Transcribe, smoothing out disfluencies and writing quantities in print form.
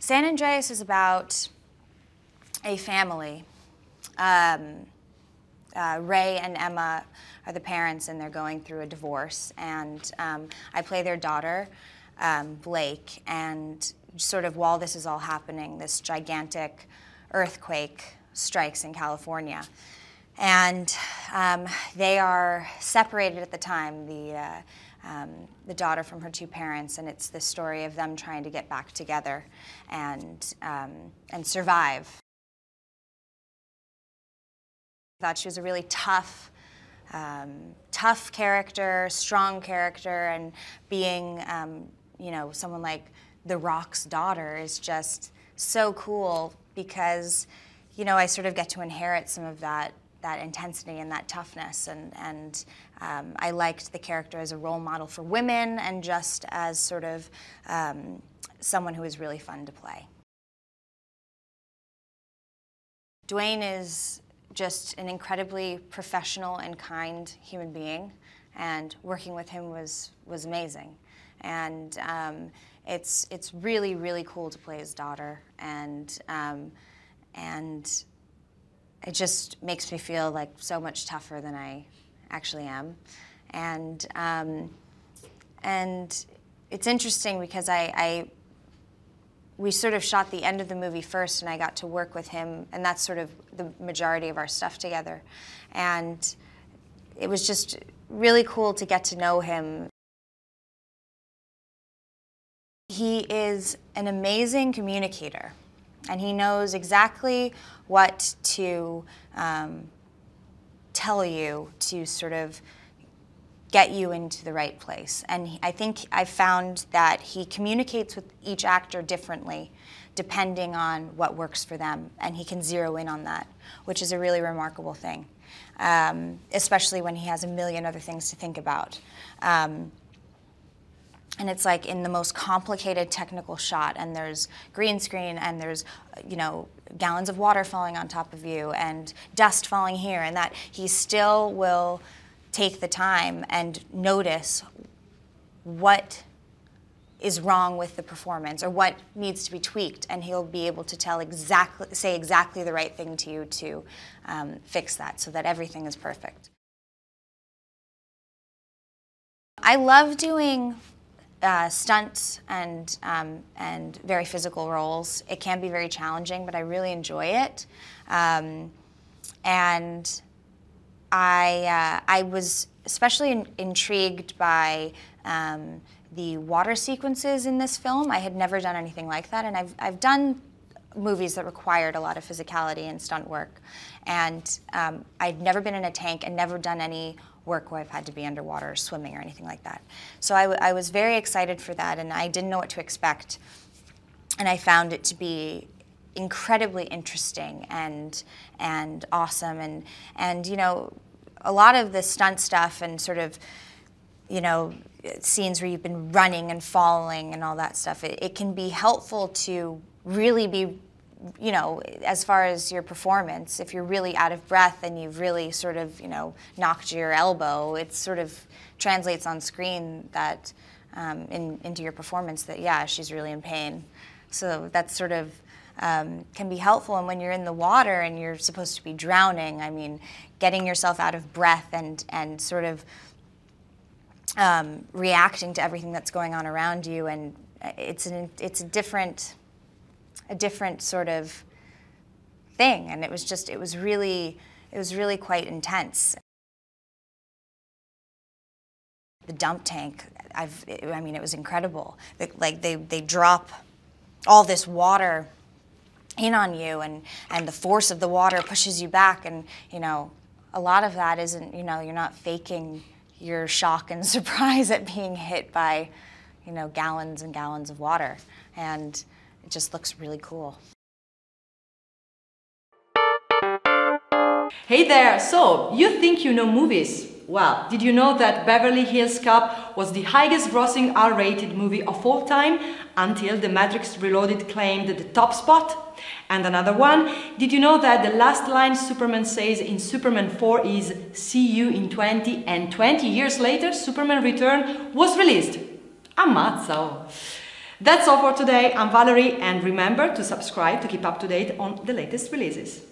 San Andreas is about a family. Ray and Emma are the parents, and they're going through a divorce. And I play their daughter, Blake. And sort of while this is all happening, this gigantic earthquake strikes in California. And they are separated at the time, the daughter from her two parents, and it's the story of them trying to get back together and survive. I thought she was a really tough character, strong character, and being, you know, someone like The Rock's daughter is just so cool because, you know, I sort of get to inherit some of that intensity and that toughness, and I liked the character as a role model for women and just as sort of someone who was really fun to play. Dwayne is just an incredibly professional and kind human being, and working with him was amazing. And it's really, really cool to play his daughter, and it just makes me feel like so much tougher than I actually am. And it's interesting because we sort of shot the end of the movie first, and I got to work with him, and that's sort of the majority of our stuff together. And it was just really cool to get to know him. He is an amazing communicator, and he knows exactly what to tell you to sort of get you into the right place. And I think I found that he communicates with each actor differently depending on what works for them, and he can zero in on that, which is a really remarkable thing, especially when he has a million other things to think about. And it's like in the most complicated technical shot, and there's green screen, and there's, you know, gallons of water falling on top of you, and dust falling here and that, he still will take the time and notice what is wrong with the performance or what needs to be tweaked, and he'll be able to say exactly the right thing to you to fix that so that everything is perfect. I love doing stunts and very physical roles. It can be very challenging, but I really enjoy it. And I was especially intrigued by the water sequences in this film. I had never done anything like that, and I've done movies that required a lot of physicality and stunt work. And I'd never been in a tank and never done any work where I've had to be underwater or swimming or anything like that. So I was very excited for that, and I didn't know what to expect. And I found it to be incredibly interesting and awesome. And you know, a lot of the stunt stuff and sort of, you know, scenes where you've been running and falling and all that stuff, it can be helpful to really be, you know, as far as your performance, if you're really out of breath and you've really sort of, you know, knocked your elbow, it sort of translates on screen that into your performance that, yeah, she's really in pain. So that sort of can be helpful. And when you're in the water and you're supposed to be drowning, I mean, getting yourself out of breath and sort of reacting to everything that's going on around you, and it's a different sort of thing, and it was really quite intense. The dump tank, I mean, it was incredible. Like they drop all this water in on you, and the force of the water pushes you back, and you know, a lot of that isn't, you know, you're not faking your shock and surprise at being hit by, you know, gallons and gallons of water, and it just looks really cool. Hey there, so you think you know movies? Well, did you know that Beverly Hills Cop was the highest grossing R-rated movie of all time until The Matrix Reloaded claimed the top spot? And another one, did you know that the last line Superman says in Superman 4 is "See you in 20" and 20 years later Superman Return was released? Ammazza! That's all for today. I'm Valerie, and remember to subscribe to keep up to date on the latest releases.